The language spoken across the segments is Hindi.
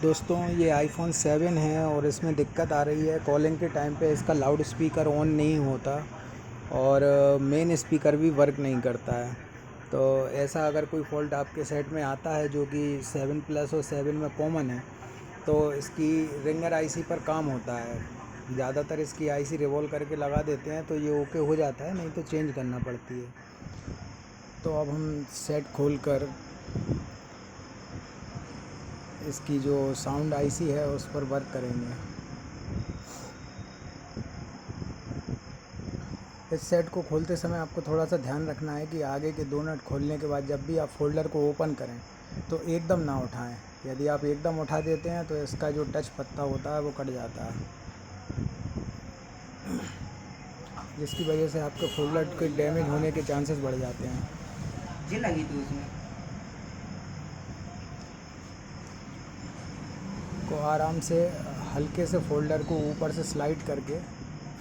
दोस्तों ये आईफोन 7 है और इसमें दिक्कत आ रही है कॉलिंग के टाइम पे इसका लाउड स्पीकर ऑन नहीं होता और मेन स्पीकर भी वर्क नहीं करता है। तो ऐसा अगर कोई फ़ॉल्ट आपके सेट में आता है जो कि 7 प्लस और 7 में कॉमन है तो इसकी रिंगर आईसी पर काम होता है। ज़्यादातर इसकी आईसी रिवॉल्व करके लगा देते हैं तो ये ओके हो जाता है, नहीं तो चेंज करना पड़ती है। तो अब हम सेट खोल कर इसकी जो साउंड आईसी है उस पर वर्क करेंगे। इस सेट को खोलते समय आपको थोड़ा सा ध्यान रखना है कि आगे के 2 नट खोलने के बाद जब भी आप फ़ोल्डर को ओपन करें तो एकदम ना उठाएं। यदि आप एकदम उठा देते हैं तो इसका जो टच पत्ता होता है वो कट जाता है, जिसकी वजह से आपके फ़ोल्डर के डैमेज होने के चांसेस बढ़ जाते हैं। जी लगी थी उसमें। को आराम से हल्के से फ़ोल्डर को ऊपर से स्लाइड करके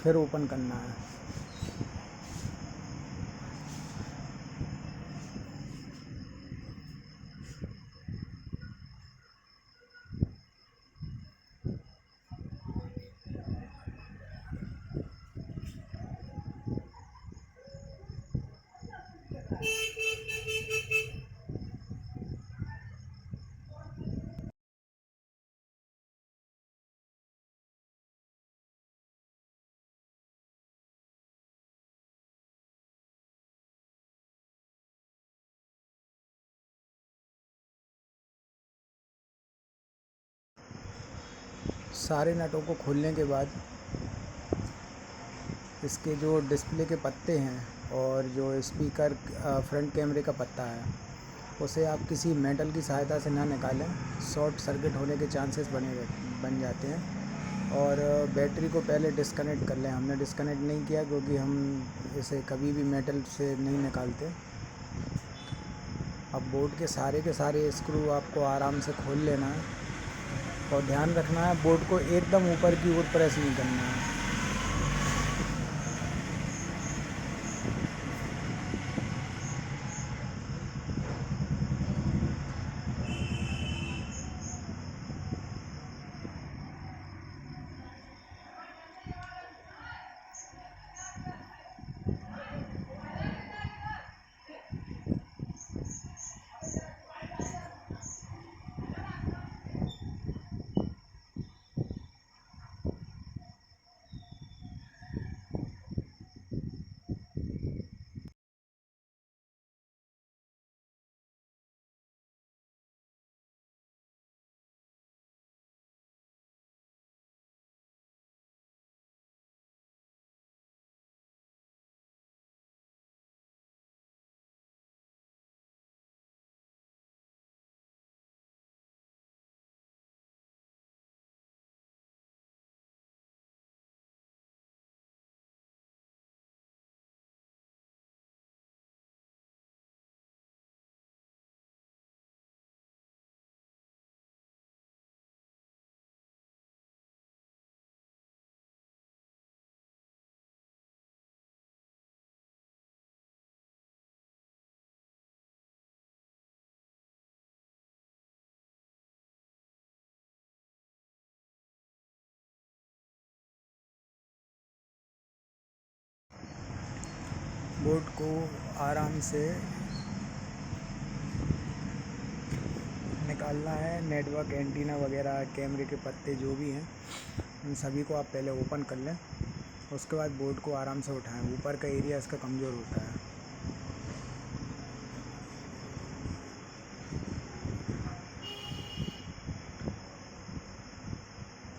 फिर ओपन करना है। सारे नटों को खोलने के बाद इसके जो डिस्प्ले के पत्ते हैं और जो स्पीकर फ्रंट कैमरे का पत्ता है उसे आप किसी मेटल की सहायता से ना निकालें, शॉर्ट सर्किट होने के चांसेस बन जाते हैं। और बैटरी को पहले डिस्कनेक्ट कर लें। हमने डिस्कनेक्ट नहीं किया क्योंकि हम इसे कभी भी मेटल से नहीं निकालते। अब बोर्ड के सारे स्क्रू आपको आराम से खोल लेना है और ध्यान रखना है बोर्ड को एकदम ऊपर की ओर प्रेस नहीं करना है। बोर्ड को आराम से निकालना है। नेटवर्क एंटीना वगैरह कैमरे के पत्ते जो भी हैं उन सभी को आप पहले ओपन कर लें। उसके बाद बोर्ड को आराम से उठाएं। ऊपर का एरिया इसका कमज़ोर होता है।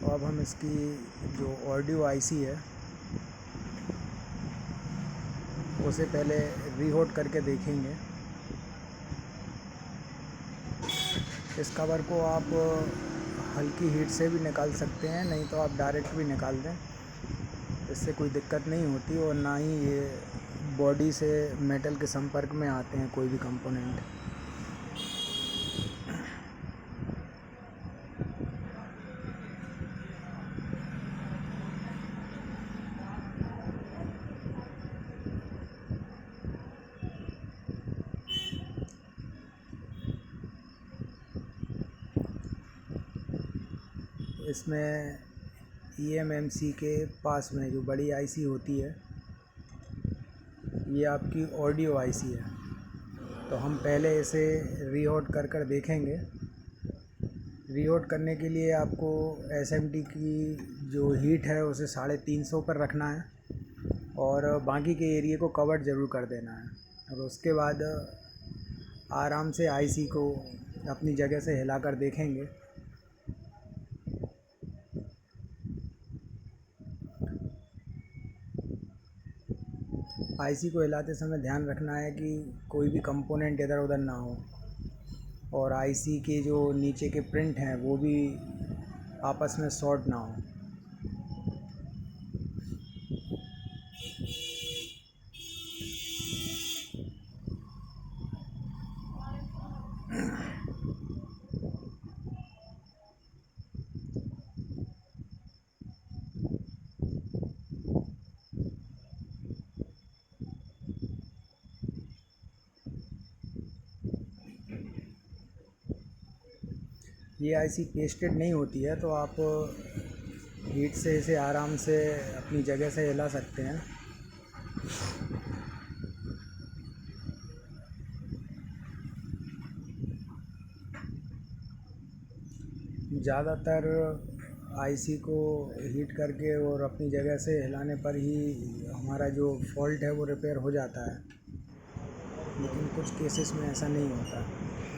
तो अब हम इसकी जो ऑडियो आईसी है उसे पहले रीहोट करके देखेंगे। इस कवर को आप हल्की हीट से भी निकाल सकते हैं, नहीं तो आप डायरेक्ट भी निकाल दें, इससे कोई दिक्कत नहीं होती और ना ही ये बॉडी से मेटल के संपर्क में आते हैं कोई भी कंपोनेंट। इसमें EMMC के पास में जो बड़ी आईसी होती है, ये आपकी ऑडियो आईसी है। तो हम पहले इसे रीहोट कर देखेंगे। रीहोट करने के लिए आपको SMT की जो हीट है उसे 350 पर रखना है और बाकी के एरिया को कवर ज़रूर कर देना है। और उसके बाद आराम से आईसी को अपनी जगह से हिलाकर देखेंगे। आईसी को हिलाते समय ध्यान रखना है कि कोई भी कंपोनेंट इधर उधर ना हो और आईसी के जो नीचे के प्रिंट हैं वो भी आपस में शॉर्ट ना हो। ये आईसी पेस्टेड नहीं होती है, तो आप हीट से इसे आराम से अपनी जगह से हिला सकते हैं। ज़्यादातर आईसी को हीट करके और अपनी जगह से हिलाने पर ही हमारा जो फॉल्ट है वो रिपेयर हो जाता है, लेकिन कुछ केसेस में ऐसा नहीं होता।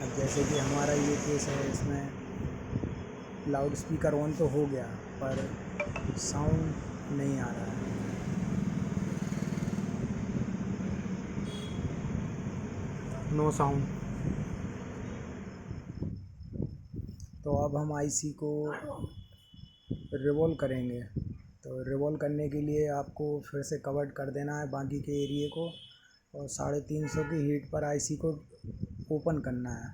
अब जैसे कि हमारा ये केस है, इसमें लाउड स्पीकर ऑन तो हो गया पर साउंड नहीं आ रहा है। No sound. तो अब हम आईसी को रिवॉल्व करेंगे। तो रिवॉल्व करने के लिए आपको फिर से कवर कर देना है बाकी के एरिए को और 350 की हीट पर आईसी को ओपन करना है।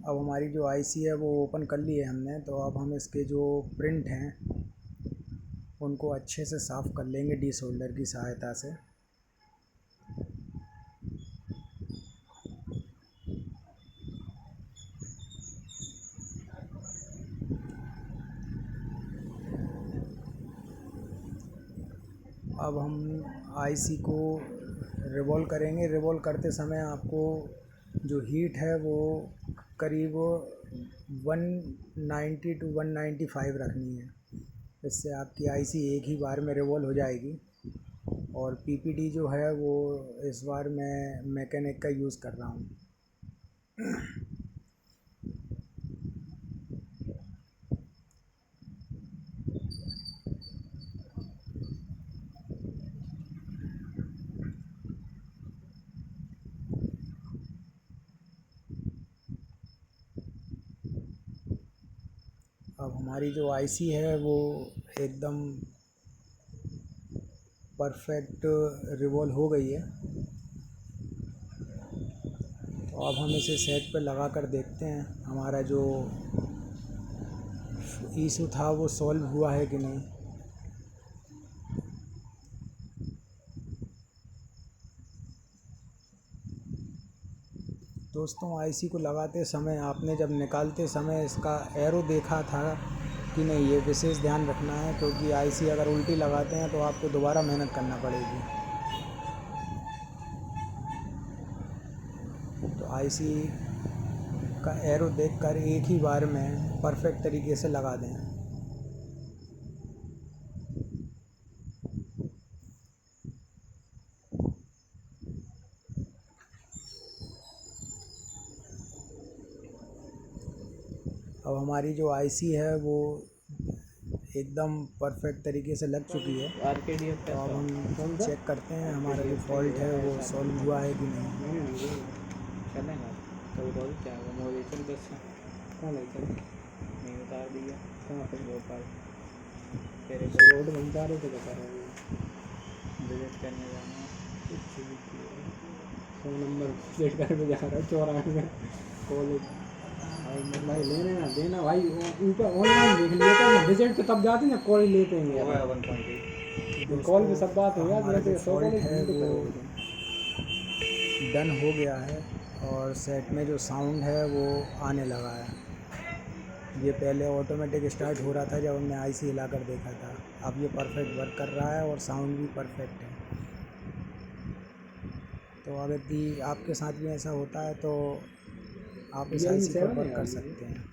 अब हमारी जो आईसी है वो ओपन कर ली है हमने। तो अब हम इसके जो प्रिंट हैं उनको अच्छे से साफ़ कर लेंगे डीसोल्डर की सहायता से। अब हम आईसी को रिवॉल्व करेंगे। रिवॉल्व करते समय आपको जो हीट है वो करीब 190 to 195 रखनी है। इससे आपकी आईसी एक ही बार में रिवॉल्व हो जाएगी। और पीपीडी जो है वो इस बार मैं मैकेनिक का यूज़ कर रहा हूँ। अब हमारी जो आईसी है वो एकदम परफेक्ट रिवॉल्व हो गई है। तो अब हम इसे सेट पे लगा कर देखते हैं हमारा जो इशू था वो सॉल्व हुआ है कि नहीं। दोस्तों, आईसी को लगाते समय आपने जब निकालते समय इसका एरो देखा था कि नहीं, ये विशेष ध्यान रखना है, क्योंकि आईसी अगर उल्टी लगाते हैं तो आपको दोबारा मेहनत करना पड़ेगी। तो आईसी का एरो देखकर एक ही बार में परफेक्ट तरीके से लगा दें। अब हमारी जो आईसी है वो एकदम परफेक्ट तरीके से लग चुकी है। तो अब हम चेक करते हैं हमारा जो फॉल्ट है वो सॉल्व हुआ है कि नहीं। रोड बनता रहे तो बता रहे विजिट करने जाना, 100 नंबर विजिट करके जा रहा है 94 कॉलेज। भाई लेने ना देना भाई, ऊपर ऑनलाइन देख लिया था, विजिट पे तब जाते ना कॉल लेते हैं। तो कॉल में दोस्तों सब बात हो गया हमारा जो तो सौ फॉल्ट कॉल है तो वो करोगे तुम। डन हो गया है और सेट में जो साउंड है वो आने लगा है। ये पहले ऑटोमेटिक स्टार्ट हो रहा था जब हमने आईसी हिला कर देखा था। अब ये परफेक्ट वर्क कर रहा है और साउंड भी परफेक्ट है। तो अगर आपके साथ भी ऐसा होता है तो आप इस रियलमी आईसी पर 7 है वर्क कर यार ये। सकते हैं।